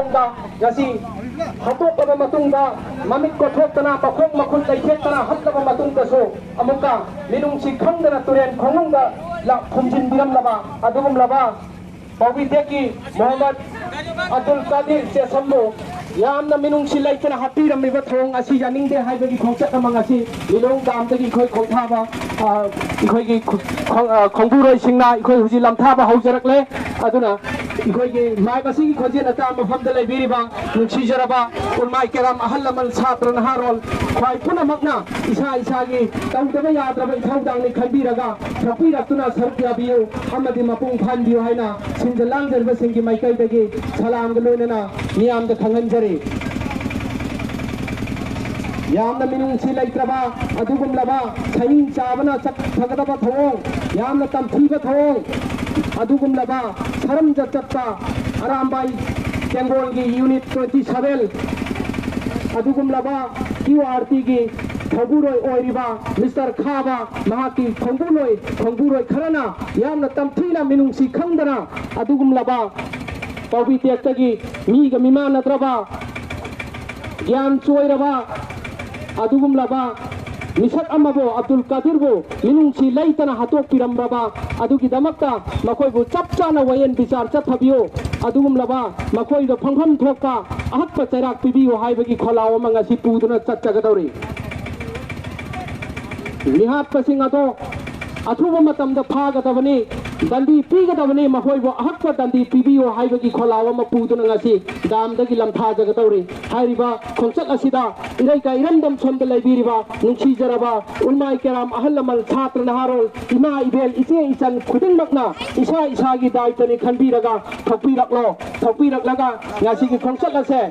मौंगा ngasi hatokaba matungda mamit ko thoktana makhong makhun taithetana hatlaba matungda so amuka minungsi khangdana turen khongungda la phumjin biram laba adugum laba pawiteki Muhammad Abdul Qadir se sammo yamna minungsi laitana hapiram miba thong asi janingde haibagi khongchat amangasi milong damdagi khoi khongthaba ikhoi gi khongburoi singna ikhoi huji lamthaba haujarakle aduna इकोई के my बसी की खोजे नता मफम दले बीरीबा नुक्षी जरबा उन my carrom अहल लमल छात्र नहारोल ख्वाई पुना मगना इसा की तंगदबे याद्रबे इथौदांग नि खंबीरगा थपी रक्तुना सरकिया बियो अमदि मपुंग फान बियो हाइना सिंजलांग जरबे सिंगी माइकई दगे सलाम गलोनेना नियाम द खंगनजरे यामना मिनुंग सिलाइत्रबा अदुगुम लबा सहिं चाबना चक थगदबा थवों यामना तमथीबा थवों अदुगुम लबा सरम जत्ता अरामबाई केंगोल की यूनिट 27 अदुगुम लबा क्यूआरटी की खंगुरोय ओइरिबा मिस्टर खाबा महाकी खंगुरोय खरना यामना तमथीना मिनुंगसी खंगदना अदुगुम लबा पौबी तेक्तगी मीगा मिमा नत्रबा ज्ञान चोइरबा अदुगुम लबा मिसक अमबो अब्दुल कादिर बो मिनुंगसी लैतना हातोक पिरमबा अदुगी दमक्ता मखोयबो चपचाना वयन विचार चथबियो अदुगुम लबा मखोयदो फंगफम थोका अहक्प चैराक पिबियो हाइबगी खोलाव मंगसी पुदुना चचगदौरी निहात पसिंग अदो अथुब मतमदा फागदबनी दंडी पीगदबनी मखोयबो अहक्प दंडी पिबियो हाइबगी खोलाव म पुदुना ngasi दामदगी लमथा जगदौरी हाइरिबा खोंचक असिदा इरैका इरंदम सोमद लैबिरिबा नुंसी जरबा उलमाई केराम अहल लमल छात्र नहारोल इमा इबेल इसे इसन खुदिंमकना इसागी दायित्वनि खनबिरगा थोकपिरकलगा ngasi की खोंचक असे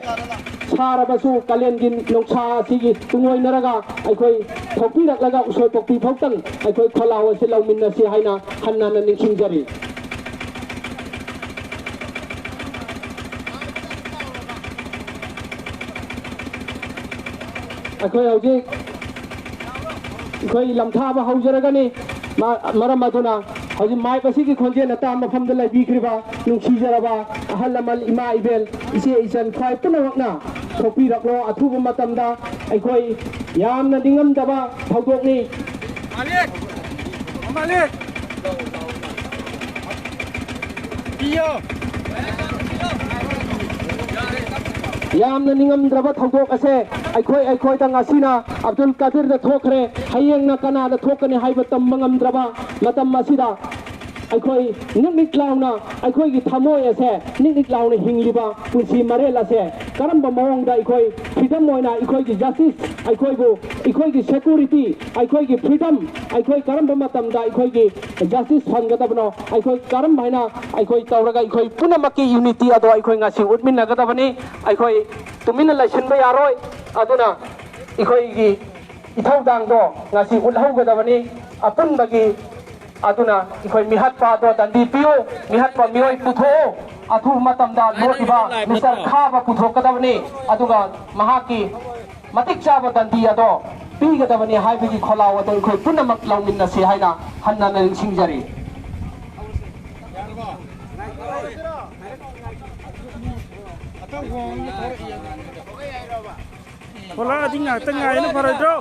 सारबसु कलेनगी नौसा सिगी तुंगोइनरगा अखोई थोकपिरकलगा उसोय पोक्पि फौतंग अखोई खोलाव से लौमिनसी हाइना हन्नाना निंसिंजरी अखोई हौजी अखोई लमथाबा हौजरगनी मरम अदुना हौजी माय बसी की खोंजे नता मफमद लैबिख्रिबा नुंसिजरबा अहल लमल इमा इबेल इसे इसन ख्वाई पुनमकना थोकपिरकलो अथुब मतमदा अखोई यामना निंगमदबा थौदोकनी मालिक इयो यामना निंगमद्रबा थौदोक असे अखोई तंगासीना अब्दुल कादिर द थोखरे हयेंगना कना द थोकनी हाइबा तम्मंगमद्रबा मतम असिदा अखोई निक लाउना अखोई की थमोय असे निक लाउना हिंगलिबा पुंसी मरेल असे करम मौंगदा अखोई फ्रीडम होइना अखोई की जस्टिस अखोई की सिक्योरिटी अखोई की फ्रीडम अखोई करम मतमदा अखोई की जस्टिस फंगदबनो अखोई करम भाइना अखोई तौरगा अखोई पुनमकी यूनिटी अदो अखोई ngasi उद्मिनगदबनी अखोई तुमिन लाइसनबा यारोय अदुना अखोई की इथौदांगदो ngasi उलहौगदबनी अपुनबगी अदुना इखोई मिहत्पा दो दंडी पियो मिहत्पा मियोय पुथो अथु मतमदा लोटिबा मिस्टर खाबा पुथोकदबनी अदुगा महाकी मतिक चाबा दंडी अदो पीगदबनी हाइबगी खोलाव अदो इखोई पुनमक लौमिनसी हाइना हन्नाना निंसिंजरी Pola tinggal tengah ini para itu.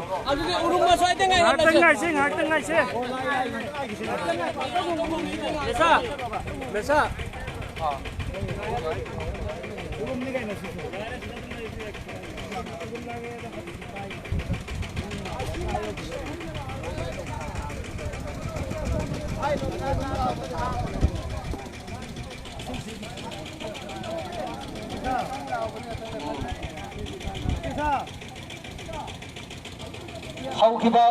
Tengah sih. Biasa. हौखिबा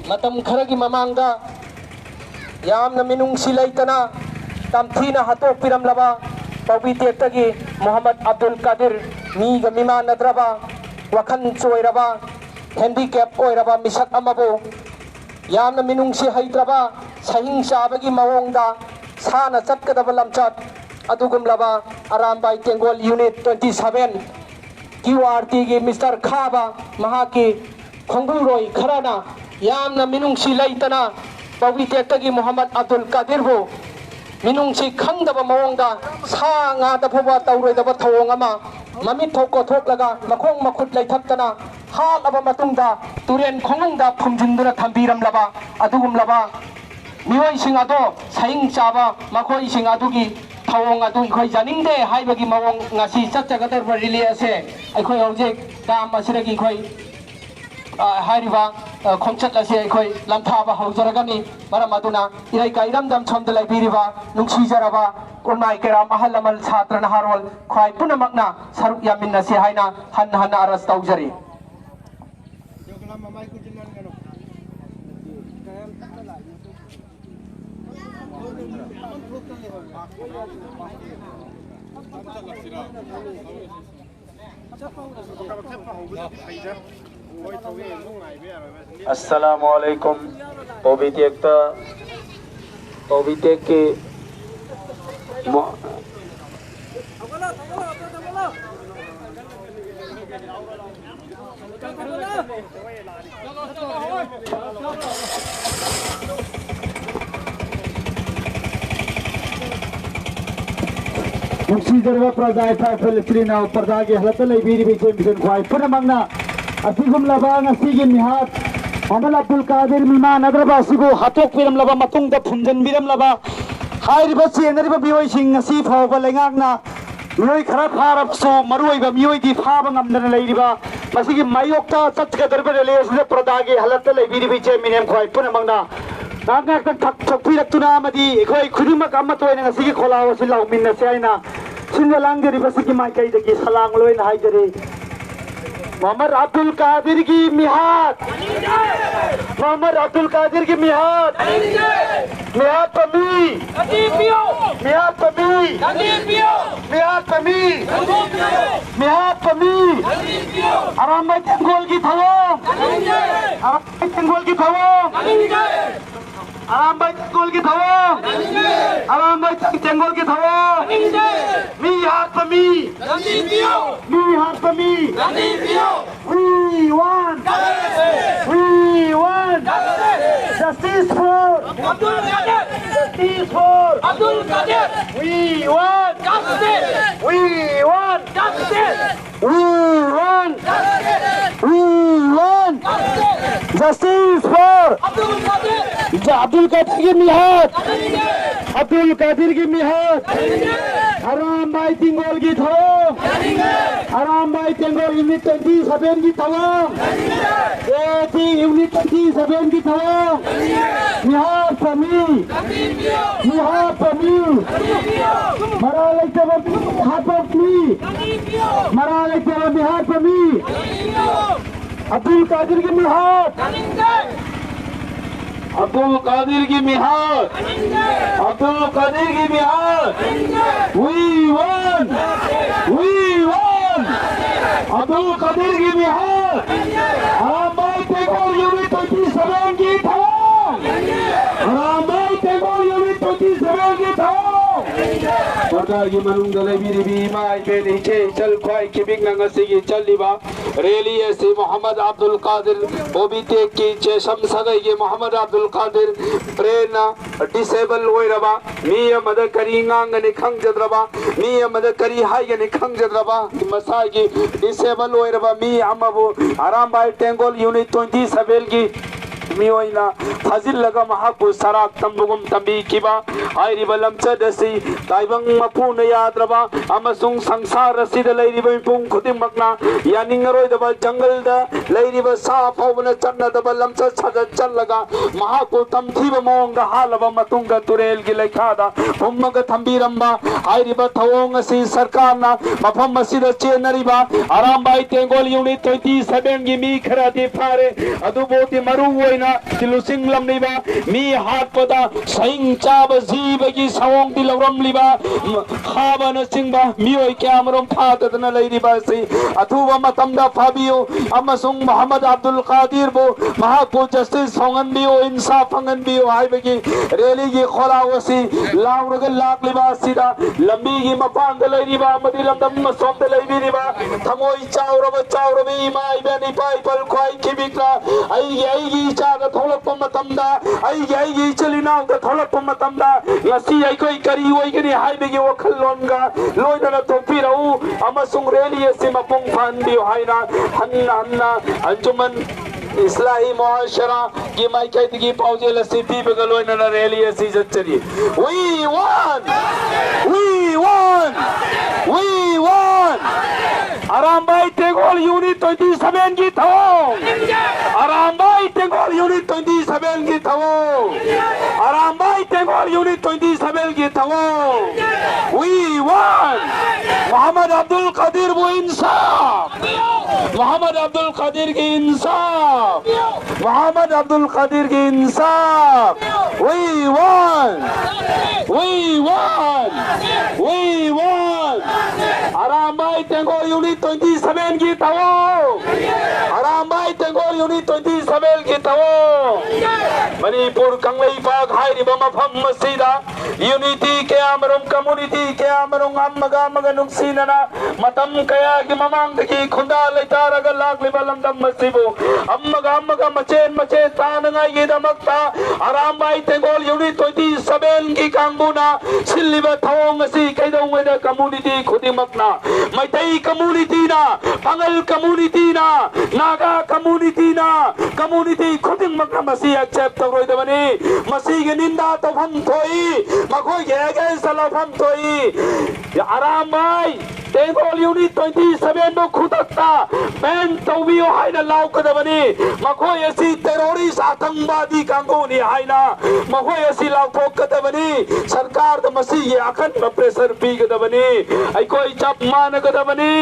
मतम खरगी ममांगदा यामना मिनुंगसी लैतना तमथीना हातोक पिरमलबा पौबी तेक्तगी मोहम्मद अब्दुल कादिर मीगा मिमा नद्रबा वखन चोइरबा हैंडीकैप ओइरबा मिसक अमबो यामना मिनुंगसी हैत्रबा सहिंग चाबगी मवोंगदा साना चटकदबा लमचत अदुगुमलबा अरामबाई केंगोल यूनिट 27 क्यूआरटी की मिस्टर खाबा महाकी खंगुरोय खराना यामना मिनुंगसी लैतना पौबी तेक्तगी मोहम्मद अब्दुल कादिर बो मिनुंगसी खंगदबा मवोंगदा सा nga da phoba tawroi da ba thawong ama ममित थोको थोक लगा मखोंग मखुट लेथतना हाल अब मतुंगदा तुरेन खोंगदा फुमजिंदुना थंबीरम लबा अदुगुम लबा मियोई सिंह अदो साइंग चाबा मखोई सिंह अदुगी थवोंग अदु इखोई जानिंगदे हाइबगी मवोंग ngasi चचगदर रिली असे अखोई हौजे दाम असिरगी इखोई हाइरिबा खोंचत असे अखोई लमथाबा हौजरगनी मरम अदुना इराई काइरमदम सोमद लाइबिरिबा नुंगसिजरबा कुरनाई केराम अहल लमल छात्र नहारोल ख्वाई पुनमकना सरुक यामिन्नसे हाइना हन हन अरस तौजरी अस्सलामुअलैकुम ओबीटेक के नुक्सीजरवा प्रजा फिलिस्तीन प्रजा की हलत मिशन ख्वाई पुनमंगना असिगुम लबा ngasi मिहात मोहम्मद अब्दुल कादिर मिमा नद्रबा असिगु हाथोक पिरम लबा मतुंग द फुंजन बिरम लबा हाइरिबा चेनरिबा बियोई सिंह ngasi फावबा लेंगाकना मियोई खरा फारबसो मरुइबा मियोई दि फाबा ngamdana लेरिबा मसिगी मायोक्ता चटगदरबा रेलेस प्रजा की हलत लेबिरिबि चे मिनेम ख्वाई पुनमंगना नागनाक थक थकपिरक्तुना मदि एखोई खुदिमक अमा तोयना ngasi खोलाव सिलाव मिन्नसे आइना सिंगलांगरिबा सिगी माइकैदगी सलांग लोइन हाइजरी मोहम्मद अब्दुल कादिर की मिहात मोहम्मद अब्दुल कादिर की मिहात मिहात पमी मिहात पमी मिहात पमी मिहात पमी आराम भाई तेंगोल की थवो आराम भाई तेंगोल की थवो आराम भाई तेंगोल की थवो आराम भाई तेंगोल की थवो मिहात Pammi मिहात Pammi We want justice for Abdul Qadir. justice for Abdul Qadir. we want Justice. we want Justice. we want Justice. we want Justice. justice for Abdul Qadir. Abdul Qadir की मिहात Qadir. अब्दुल कादिर की मिहात Qadir. आराम भाई तिंगोल की थो आराम भाई तेंगोल यूनिट 27 की थवों एटी यूनिट 27 की थवों मिहार पमी मरा लेते वक्त हाथ पमी मरा लेते वक्त मिहार पमी अब्दुल कादिर की मिहात अब्दुल कादिर की मिहात अब्दुल कादिर की मिहात we want अब्दुल कादिर की मिहात आराम भाई तेंगोल यूनिट 27 की थवों आराम भाई तेंगोल यूनिट 27 की थवों सरकारगी मनुंगदा लेबिरिबि माय बेलिचे चल ख्वाई किबिंग नंगसिगी चलिबा रैली से मोहम्मद अब्दुल कादिर ओबीटेक की चेशम सगैगे मोहम्मद अब्दुल कादिर प्रेरणा डिसेबल ओइरबा मी अमद करी ngang खंग जद्रबा मी अमद करी हाइगने खंग जद्रबा मसागी डिसेबल ओइरबा मी अमबो आराम भाई टेंगोल यूनिट 27 की मियोइना फाजिल लगा महाकु सराक तंबुगुम तंबी किबा हाइरिबा लमचदसी ताइबंग मपुन याद्रबा अमसुंग संसार रसीद लैरिबा पुंग खुदिमकना यानिंगरोइदबा जंगल द लैरिबा सा फौबन चन्नदबा लमचद छद चलगा महाकु तमथीबा मोंग हालबा मतुंग तुरेल की लेखादा हुम्मग थंबीरंबा हाइरिबा थवोंगसी सरकारना मफम मसिद चेनरिबा आराम भाई तेंगोल यूनिट 27 की मी खरादी फारे अदुबोति मरु तिलुसिंग लमनिबा मी हाथ पदा सहिंग चाब जीब की सवोंग दिलवरम लिबा खाबन सिंबा मियोय क्यामरों फातदन लैरिबा से अथुवा मतमदा फाबियो अमसुंग मोहम्मद अब्दुल कादिर बो महाको जस्टिस होंगन बियो इंसाफ होंगन बियो हाइबगी रैली की खोलावसी लाउरग लाक लिबा सिदा लंबी की मपांग लैरिबा मदिलम दम मसोम लैबिरिबा थमोई चाउरब चाउरबी माय बेनी पाई पल ख्वाई किबिकला आई चार ꯀꯌꯥꯗ ꯊꯣꯛꯂꯛꯄ ꯃꯇꯝꯗ ꯑꯩꯒꯤ ꯏꯆꯤꯜ-ꯏꯅꯥꯎꯗ ꯊꯣꯛꯂꯛꯄ ꯃꯇꯝꯗ ꯉꯁꯤ ꯑꯩꯈꯣꯏ ꯀꯔꯤ ꯑꯣꯏꯒꯅꯤ ꯍꯥꯏꯕꯒꯤ ꯋꯥꯈꯜꯂꯣꯟꯒ ꯂꯣꯏꯅꯅ ꯊꯣꯛꯄꯤꯔꯛꯎ ꯑꯃꯁꯨꯡ ꯔꯦꯂꯤ ꯑꯁꯤ ꯃꯄꯨꯡ ꯐꯥꯍꯟꯕꯤꯌꯨ ꯍꯥꯏꯅ ꯍꯟꯅ ꯑꯟꯖꯨꯃꯟ इस्लाही मुआशरा की माइकैदगी पाउजेल असी पीबगा लोइनना रैली असी जच्चरी we won Arambai Tengol Unit 27 की थाओ Arambai Tengol Unit 27 की थाओ Arambai Tengol Unit 27 की थाओ we won मोहम्मद अब्दुल कादिर वो इंसाफ मोहम्मद अब्दुल कादिर की इंसाफ मोहम्मद अब्दुल कादिर की इंसाफ we won Arambai Tengol Unit 27 की थाओ Arambai Tengol Unit 27 की थाओ मणिपुर कंगलैपाक हाइरिबा मफम मसीदा यूनिटी के अमरम कम्युनिटी के अमरम अम्मगा मगा नुक्सीनना मतम कया की ममांगदगी खुंदा लैतारगा लाक्लिबा लमदम मसीबु अम्मगा मचेन तानंगाई दमक्ता Arambai Tengol Unit 27 की कांगबुना सिल्लिबा थाओंग असी कैदौंगदा कम्युनिटी खुदिमकना मैतै कम्युनिटी ना पंगल कम्युनिटी ना नागा कम्युनिटी ना कम्युनिटी खुदिमकना मसी एक्सेप्ट तौरोइदबनी मसी गे निंदा तौफम थोई मखोय गेगे सलाफम थोई Arambai Tengol Unit 27 नो खुदकता बैन तौबियो हाइना लाउकदबनी मखोय असी टेररिस्ट आतंकवादी कांगोनी हाइना मखोय असी लाउथोकदबनी सरकार द मसी ये अखन प्रेशर पीगदबनी अइकोय चप मानगदबनी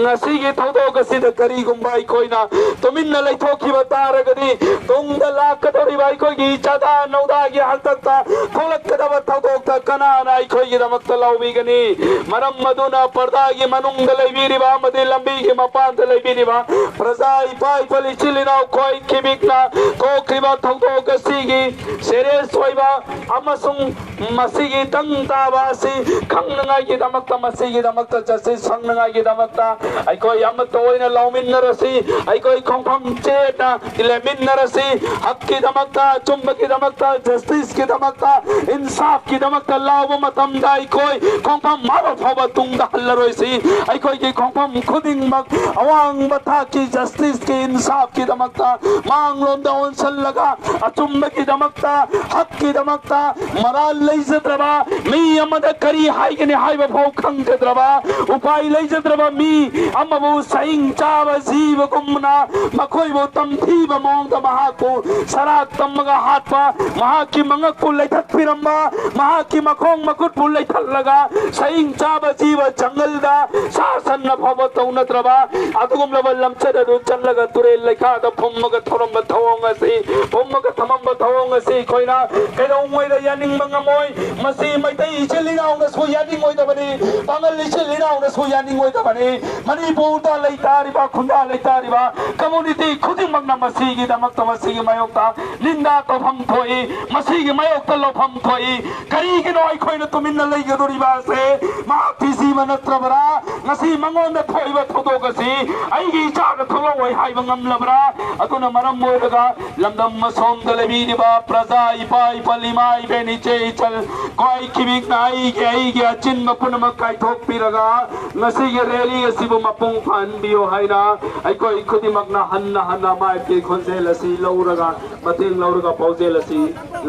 ngasi ge thaudo gasi da kari gumbai koina tuminna laithoki bataragadi tungda lakadori bai koi gi chada nauda gi haltakta tholakadaba thaudo ta kana na ikoi gi damakta laubigani maram maduna parda gi manung da leibiri ba made lambi gi mapan da leibiri ba prajai pai pali chilina koi kibikna ko kriba thaudo gasi gi serious hoiba amasung masi gi tangta ba si khangnga gi damakta masi gi damakta justice sangnga gi damakta अइकोई अमत ओइना लाउमिन्नरसी अइकोई खोंफम चेटा इलेमिन्नरसी हक की दमकता चुम्ब की दमकता justice की दमकता इंसाफ की दमकता लाव मतमदा अइकोई खोंफम मारो फब तुंगदा हल्लरोइसी अइकोई की खोंफम खुदिंग मक अवांग बथा की जस्टिस की इंसाफ की दमकता मांग लोंदा ओनसल लगा अचुम्ब की दमकता हक की दमकता मराल लैजत रबा मी अमद करी हाई के हाई बफौ खंग द्रबा उपाय लैजत रबा मी अमबु सहिंग चाव जीव गुमना मखोइबो तमथीब मोंग महाको सराक तमगा हाथपा महाकी मंगक पुल लैथत पिरम्बा महाकी मखोंग मकुट पुल लैथल लगा सहिंग चाव जीव जंगल दा शासन न भव तौनत्रबा अदुगुम लबल लमचद दु चलगा तुरे लैखा द फुम्मग थोरम थोंग असि फुम्मग थमम थोंग असि खोइना कैदों मोय द यानिंग मंगमोय मसी मैतै इचलिनाउ न सु यानिंग मोय दबनी पांगल इचलिनाउ न सु यानिंग मोय दबनी मणिपुर दा लैतारिबा खुंदा लैतारिबा कम्युनिटी खुदिमकना मसीगी दमकता मसीगी मायोक्ता निंदा तोफम थोई मसीगी मायोक्ता लोफम थोई करिगिनो अइखोइना तुमिन्ना लैगदोरिबा से माक्तिसी मनत्रबरा ngasi mangonda thoiba thodoगसी अइगी चाग थोलवै हाइबा ngamlabra अतुना मरम मोयगा लमदम मसोम दलेबिदिबा प्रजा इपाई पलिमाई बेनिचे चल कोई किबिक नाई के अचिन मपुनम काई थोक पिरगा ngasi ge rally asibu mapung phan bio haina aikoi खुदिमकना हन्ना माय के खोंजेल असि लौरगा मतेंग लौरगा पौजेल असि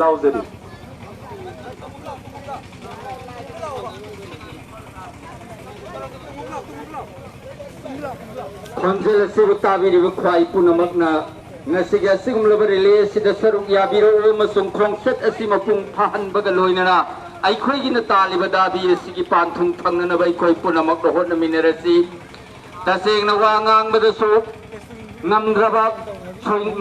लाउजरी खोंजेल asibu tabiri khwai punamkna ngasi ge sigum labari le sida saruk yabiro masung khongset asi mapung phan baga loinana aikoi gi na taliba dabi asigi panthung thangnana bai koi punamak ro hon minerasi taseng na wangang badasu ngamdraba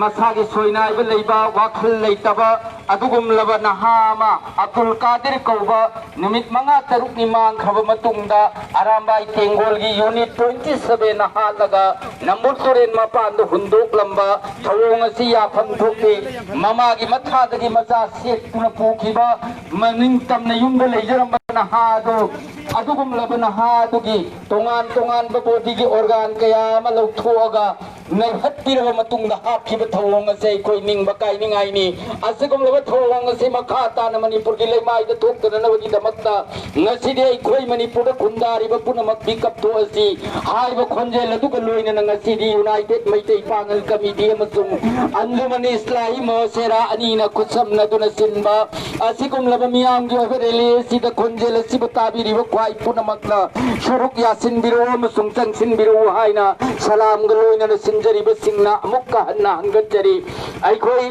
masagi soinai ba leiba wakhal leitaba adugum laba nahama Abdul Qadir kauba numit manga taruk ni mang khaba matungda Arambai Tengol gi unit 27 nahalaga namur toren mapan do hunduk lamba thawong asi ya pham thokti mama gi matha dagi macha sek puna pukhiba maning tamna yumda leijaramba nahado adugum laba nahadugi tongan ba body gi organ kaya ma lauthoga ในฮัตปีเรามาตุงดาบที่บทวงเสกคอยนิ่งบักไก่นิ่งไงนี่อาศัยกมลบทวงเสมาขาตานมณีปุริเลยมาจะทุกข์กันนะวันนี้ดมักตานาสิเดียคอยมณีปุระคุนดาริบปุณมักบิกับตัวสีหายบคนเจลตุกันลุยนังสิดียูไนเต็ดไม่ใจฟังอัลกามีเดียมาตุงอันดูมันอิสลาฮิมเสราอันนี้นะคุซัมนะตุนสินบาอาศัยกมลบมีอังกิวเฟรเลสิดคนเจลสิบตาบิริบควายปุณมักตาชรุกยาสินบิโรมสุงจังสินบิโรหายนะสลามกันลุยนันสินจริบสิงนะमुक्का हन्ना हंगचरी आई कोई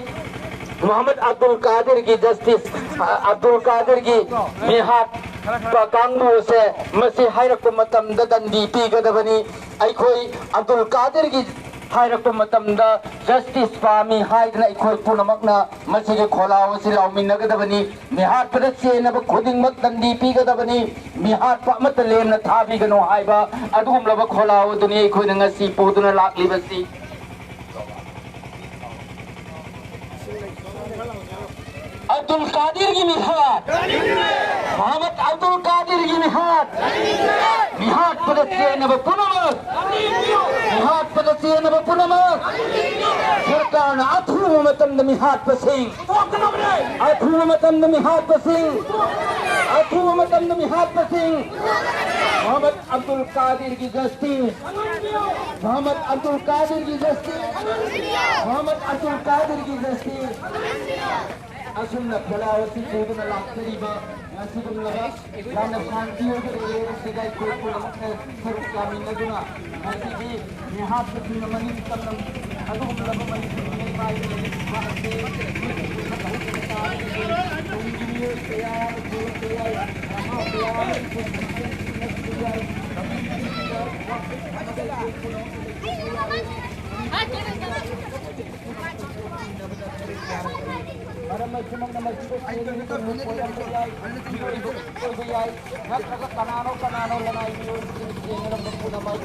मोहम्मद अब्दुल कादिर की justice Abdul Qadir की मिहात कांगू से मसी हायरक मतम दंडी पीगदबनी आई कोई अब्दुल कादिर की हायरक मतम the justice पामी हायदना आई कोई पुनमकना मसी के खोलाव से लाउमिनगदबनी मिहात पदसे नब खुदिंग मत दंडी पीगदबनी मिहात पमत लेन थाबी गनो हायबा अदुम लब खोलाव दुनिया आई कोई नंगसी पोदुना लाकलिबसी अब्दुल कादिर की मिहात मोहम्मद अब्दुल कादिर की मिहात मिहात पदस्य नब पुनमक मिहात पदस्य नब पुनमक सरकार अथुम मतम द मिहात पसिंग अथुम मतम द मिहात पसिंग अथुम मतम द मिहात पसिंग मोहम्मद अब्दुल कादिर की जस्टिस मोहम्मद अब्दुल कादिर की जस्टिस मोहम्मद अब्दुल कादिर की जस्टिस असुन्ना फलावती कोदना लाखरीबा नसीबुल्लाह लाना शांतियों के लिए सिगाई कोई पुनमक स्वरूप कामिनगुना नसीबी निहात पति नमनी तन्नम अदुल्लाह मनी नहीं पाई मानते इंजीनियर तैयार जो तैयार रहा Para magsimang na magsimang na ito ng walang biyay, ito biyay, kanano lang ay yun, sinigyan na lang po naman,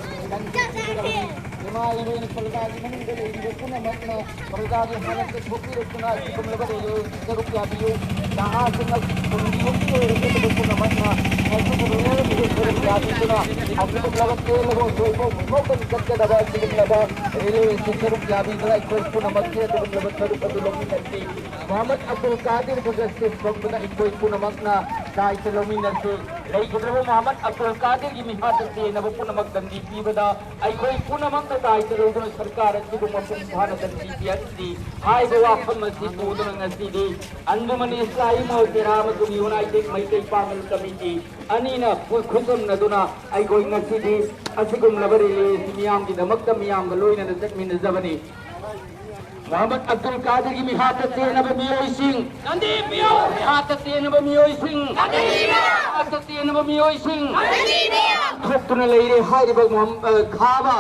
lima iba yung palagay ng mga iba po naman na palagay ng mga bukiro ko na si kumlabar yun, sa rupya biyo, lahat ng nagpundiyon ko, ito po naman na, ay ito po naman yung palagay ko na, at ito kumlabar ko, so ito po kan ka dapat si kumlabar, sa rupya biyo na, ito po naman siya, ito kumlabar sa rupya dulong nanti. Mohammad Abdul Qadir को justice बंगबना इनको पुनमक ना काय चलोमिनर से लई गुदरव मोहम्मद अब्दुल कादिर की मिहात से नब पुनमक दंडी पीबदा आई कोई पुनमक ना काय चलोदन सरकार की को मपुन भान दंडी पियसी हाय गोवा फमसी पूदन नसीदी अंजुमन इस्लाही मोहतराम दुनी यूनाइटेड मैते पागल कमिटी अनीना खुसम नदुना आई कोई नसीदी असिगुम लबरेले मियाम की दमक मियाम गलोइन न जकमिन जबनी मोहम्मद अब्दुल कादिर की मिहात से नब मियोई सिंह नंदी मियो मिहात से नब मियोई सिंह नंदी मियो मिहात से नब मियोई सिंह नंदी मियो ठोकने ले रे हाय रे मोहम्मद खाबा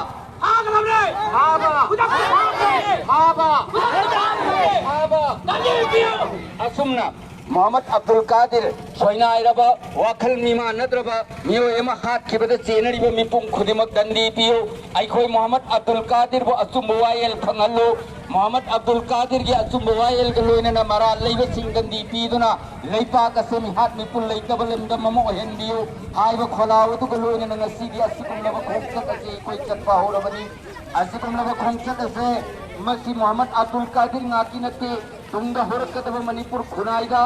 आगलम रे खाबा खाबा खाबा नंदी मियो असुमना मोहम्मद अब्दुल कादिर सोयनाइरबा वाखल मीमा नद्रबा मियो एमा हाथ खिबद चेनरिबा मिपुंग खुदिमक दंडी पियो आइखोय मोहम्मद अब्दुल कादिर बो असुम वायल फंगलो मोहम्मद अब्दुल कादिर की असुम वायल गलोइना न मरा लेबे सिंग दंडी पीदुना लेपा कसम हाथ मिपुल लेतबलम द ममो हेंदियो हाइबा खोलाव तु गलोइना न नसीबी असुम लब खोंसत असे कोई चतपा होरबनी असुम लब खोंसत असे मसी मोहम्मद अब्दुल कादिर नाकी नते तुंगा होरकदब मणिपुर खुनाइदा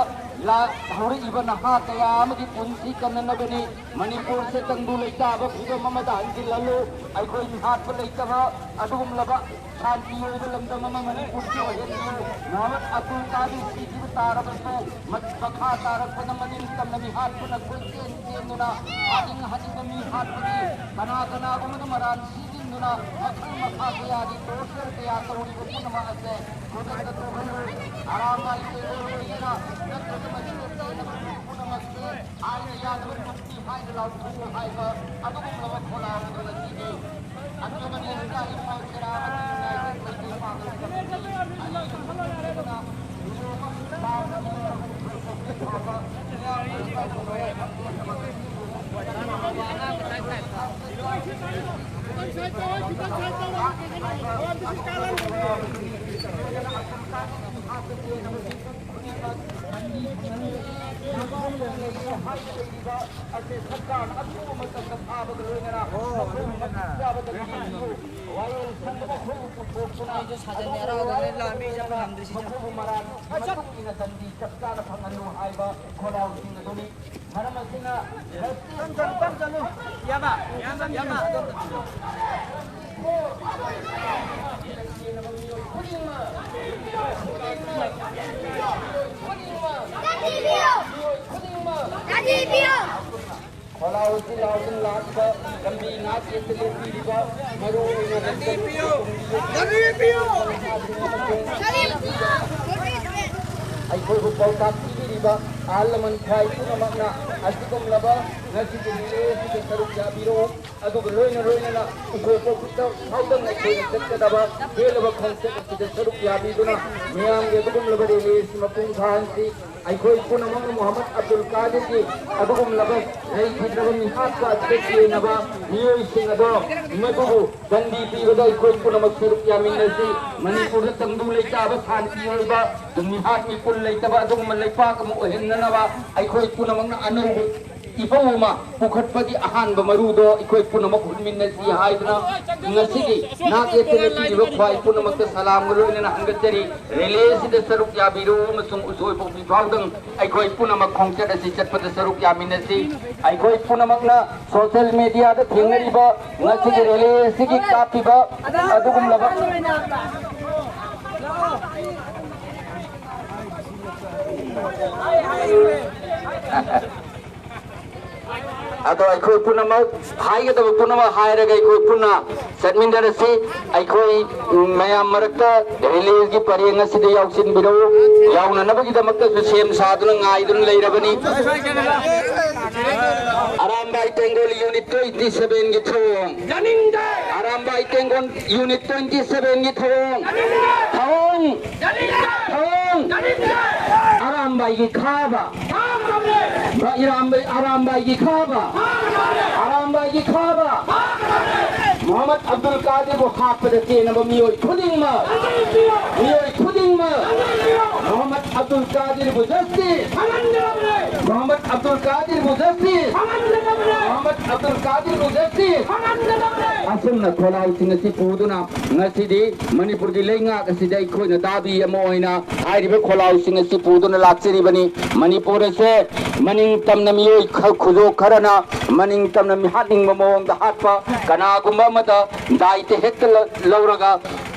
ला होरी इबन हा कयाम की पुंसी कन्नबनी मणिपुर से तंगु लेताब फिदो ममदा हंजिललो आई कोई हाथ पर लेतबा अदुम लबा शांति योबलम दम मणिपुर के वजन मोहम्मद अब्दुल कादिर की जीव तारबतो मत बखा तारक पन मनिन तम नबी हाथ पुन कुंसी इंजेनुना आदिंग हदिंग मी हाथ पुनी कना कना गुमद मरान सीदिनुना मखल मखा गयादी टोटल गया करोड़ी पुन मासे कोदत तो आराम वाली तेरा नत्र मस्ते पुन मस्ते आय याद वर मुक्ति हाय लाउ थु हाय का अदुम लव खोला रसीदी अंजुमन इस्लाही मोहतराम यूनाइटेड मैते पागल कमिटी ꯑꯩꯈꯣꯏꯕꯨ ꯄꯥꯎꯇꯥꯛ ꯄꯤꯕꯤꯔꯤꯕ ꯑꯍꯜ ꯂꯃꯟ ꯈ꯭ꯋꯥꯏ ꯄꯨꯝꯅꯃꯛꯅ ꯑꯁꯤꯒꯨꯝꯂꯕ ꯉꯁꯤꯒꯤ ꯔꯤꯂꯦꯁꯤꯗ ꯁꯔꯨꯛ ꯌꯥꯕꯤꯔꯛꯎ ꯑꯗꯨꯒ ꯂꯣꯏꯅ ꯎꯈꯣꯏ ꯈꯨꯠꯇ ꯐꯥꯎꯗꯅ ꯑꯩꯈꯣꯏꯅ ꯆꯠꯀꯗꯕ ꯍꯦꯜꯂꯕ ꯈꯣꯡꯆꯠ ꯑꯁꯤꯗ ꯁꯔꯨꯛ ꯌꯥꯕꯤꯗꯨꯅ ꯃꯤꯌꯥꯝꯒꯤ ꯑꯗꯨꯒꯨꯝꯂꯕ ꯔꯤꯂꯦꯁꯤ ꯃꯄꯨꯡ ꯐꯥꯍꯟꯁꯤ ꯑꯩꯈꯣꯏ ꯄꯨꯝꯅꯃꯛꯅ ꯃꯨꯍꯝꯃꯗ ꯑꯕꯗꯨꯜ ꯀꯥꯗꯤꯔꯒꯤ ꯑꯗꯨꯒꯨꯝꯂꯕ ꯂꯩꯈꯤꯗ꯭ꯔꯕ ꯃꯤꯍꯥꯠꯀ ꯑꯁꯤꯗ ꯆꯦꯟꯅꯕ ꯃꯤꯑꯣꯏꯁꯤꯡ ꯑꯗꯣ ꯃꯗꯨꯕꯨ ꯗꯟꯗꯤ ꯄꯤꯕꯗ ꯑꯩꯈꯣꯏ ꯄꯨꯝꯅꯃꯛ ꯁꯔꯨꯛ ꯌꯥꯃꯤꯟꯅꯁꯤ ꯃꯅꯤꯄꯨꯔꯗ ꯇꯪꯗꯨ ꯂꯩꯇꯥꯕ ꯁꯥꯟꯇꯤ ꯑꯣꯏꯕ ꯃꯤꯍꯥꯠ ꯃꯤꯄꯨꯟ ꯂꯩꯇꯕ ꯑꯗꯨꯒꯨꯝꯕ ꯂꯩꯄꯥꯛ ꯑꯃ ꯑꯣꯏꯍꯟꯅꯅꯕ ꯑꯩꯈꯣꯏ ꯄꯨꯝꯅꯃꯛꯅ ꯑꯅꯧꯕ ꯏꯐꯧ ꯑꯃ ꯄꯨꯈꯠꯄꯒꯤ ꯑꯍꯥꯟꯕ ꯃꯔꯨꯗꯣ ꯑꯩꯈꯣꯏ ꯄꯨꯝꯅꯃꯛ ꯍꯨꯟꯃꯤꯟꯅꯁꯤ ꯍꯥꯏꯗꯨꯅ ꯉꯁꯤꯒꯤ ꯅꯥꯛ ꯌꯦꯠꯇ ꯄꯤꯔꯤꯕ ꯈ꯭ꯋꯥꯏ ꯄꯨꯝꯅꯃꯛꯇ ꯁꯂꯥꯝꯒ ꯂꯣꯏꯅꯅ ꯍꯟꯒꯠꯆꯔꯤ ꯔꯤꯂꯦꯁꯤꯗ ꯁꯔꯨꯛ ꯌꯥꯕꯤꯔꯨ ꯑꯃꯁꯨꯡ ꯎꯁꯣꯏ ꯄꯣꯛꯄꯤ ꯐꯥꯎꯗꯪ ꯑꯩꯈꯣꯏ ꯄꯨꯝꯅꯃꯛ ꯈꯣꯡꯆꯠ ꯑꯁꯤ ꯆꯠꯄꯗ ꯁꯔꯨꯛ ꯌꯥꯃꯤꯟꯅꯁꯤ ꯑꯩꯈꯣꯏ ꯄꯨꯝꯅꯃꯛꯅ ꯁꯣꯁꯤꯌꯦꯜ ꯃꯤडियाꯗ ꯊꯦꯡꯅꯔꯤꯕ ꯉꯁꯤꯒꯤ ꯔꯤꯂꯦꯁꯤꯒꯤ ꯀꯥꯞꯄꯤꯕ ꯑꯗꯨꯒꯨꯝꯂꯕ अतो अखोई पुनमक हाइगदब पुनमक हाइरगा अखोई पुना चटमिनदरसी अखोई मयाम मरक्ता रिलीज की परेंग असिदे याउसिन बिरो याउननबगिदमक्ता same सादुन ngaidun leirabani Arambay Tengol Unit 27 gi thong janingde Arambay Tengol Unit 27 gi thong thong janingde Arambay gi khaba Arambay gi khaba Arambay gi khaba Muhammad Abdul Qadir को हाथ पर रखे न मियोई खुदिंग में Muhammad Abdul Qadir को justice Muhammad Abdul Qadir को justice Muhammad Abdul Qadir को justice Assam न खोलाउ सिंगसी पुदुना ngasi Manipur gi lenga kasidai khoina dabi amoina hairibe खोलाउ सिंगसी पुदुना लाचरी बनी Manipur से मनिंग तमना मियोई खुजो खरना मनिंग तमना मिहाटिंग ममोंग दा हाटपा कनागुम्बा मता दाइते हेक्ट लौरगा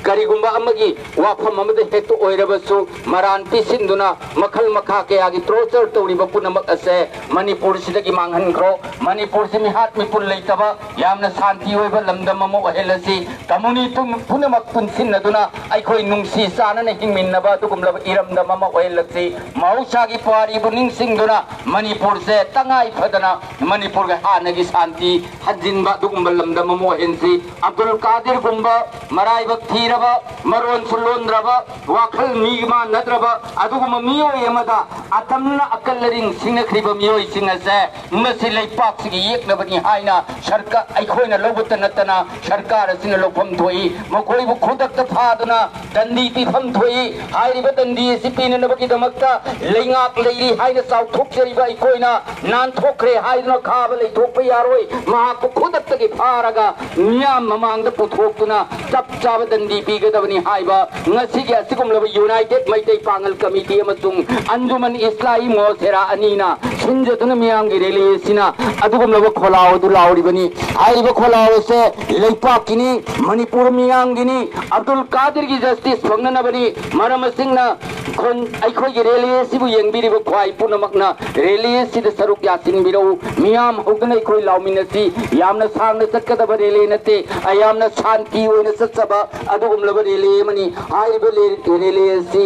करिगुम्बा अमगी वाफम अमदे हेक्ट ओइरबसु मरान पिसिंदुना मखल मखा के आगे ट्रोचर तौरिबा पुनमक असे मणिपुर सिदगी मांगहनख्रो मणिपुर से मिहाट मिपुल लेतबा यामना शांति ओइबा लमदम अमो ओहेलसी कमुनी तुम पुनमक पुनसिनदुना अइखोइ नुंगसी सानने हिंगमिनबा तुगुमलब इरमदम अमो ओहेलसी मौसागी पारी बुनिंगसिंगदुना मणिपुर से तंगाई फदना मणिपुर के हानगी शांति हजिनबा दुगुम्बा लमदम अमो ओहेनसी अब्दुल कादिर गुम्बा मराइबक थीरबा मरोन सुलोंद्रबा वाखल मीगमा नद्रबा अदुगुम्बा मियोय अमदा अतमना अकलरिंग सिंगख्रिबा मियोय सिंगसे मसि लैपाक सिगी येकनबनी हाइना सरकार अइखोइना लौबत नतना सरकार असिना लोफम थोई मखोइबु खुदक्ता फादुना दंदी पिफम थोई हाइरिबा दंदी सि पिननबगी दमक्ता लेंगाक लेरी हाइना साउथोकजरिबा अइखोइना नानथोखरे हाइना खाबा लैथोकपा यारोय महाकु खुदक्तगी फारगा मियाम ममांगदा पुथोक्तुना चप चाबा दंदी पीगदबनी हाइबा ngasiगी asigumlaba United Maitai Pangal Committee amasung Anjuman Islami Mosera Anina Sinjatuna Miyamgi Relesina adugumlaba kholao du lauribani haiba kholao se leipakini Manipur Miyamgini Abdul Qadir gi justice fangnanabani maramasingna khon aikhoi gi relesibu yengbiriba khwai punamakna relesi da saruk yasin birau miyam hogna aikhoi lauminasi yamna sangna chatkadaba rele nate ayamna shanti oina satsaba adugumlaba rele mani haiba relesi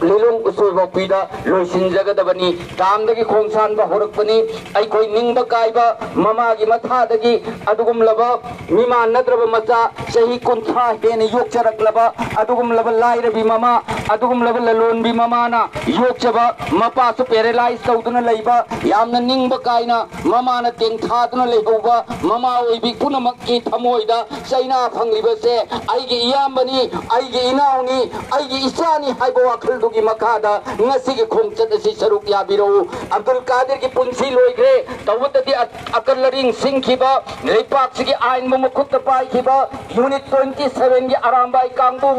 lelong usoba pida loisin jagadabani tamdagi khongsan Panba होरकपनी अखोई निंगबा कायबा ममागी मथादगी अदुगुमलबा मिमान नद्रबा मचा चही कुंथा हेन योगचरकलबा अदुगुमलबा लाइरबी mama अदुगुमलबा ललोनबी ममाना योगचबा मपासु paralyse तौदुना लैबा यामना निंगबा कायना ममाना तेंथादुना लैहौबा mama ओइबी पुनमक्की थमोइदा चैना फंगलिबसे आइगे इयामबनी आइगे इनाउनी आइगे Isani हाइबा वाखलदुगी मखादा ngasi khongchat asi saruk yabiro Abdul Qadir ki punsi loigre tawtati akalring singkhiba leipak sigi ain mo mukhut pai khiba unit 27 gi arambai kangbu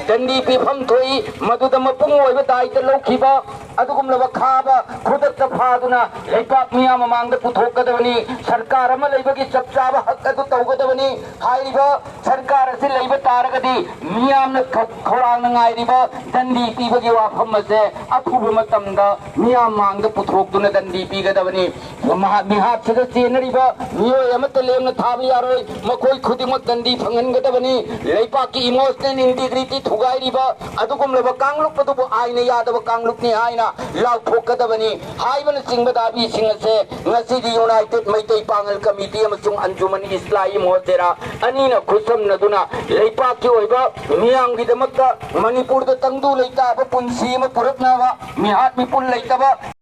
dandi pi pham thoi maduda mapung oiba daita lokhiba adugum laba khaba khudat ta phaduna leipak miya mamang da puthokadawani sarkar ama leibagi chapchaba hak adu tawgadawani hairiba sarkar asi leiba taragadi miyam na khorang ngai riba dandi pi bagi wa pham ase अथुब मतमदा मिया मांग पुथोक्तुना दंडी पीगदबनी मिहात सदा चेनरिबा मियो यमत Lemna थाबि यारोय मखोय खुदिमत दंडी फंगनगदबनी लेपा की emotional integrity थुगाइरिबा अदुगुम लेबा कांगलुक पदुबो आइना यादब कांगलुकनी आइना लाउथोकदबनी हाइबन सिंगबदाबी सिंगसे ngasi United Meitei Pongal committee अमसुंग अंजुमन इस्लामी मोजेरा अनीना खुसम नदुना लेपा की ओइबा मियांगी दमक्ता Manipur the तंगदु लेता पुंसी म पुरकना मिहात मिपुल लेता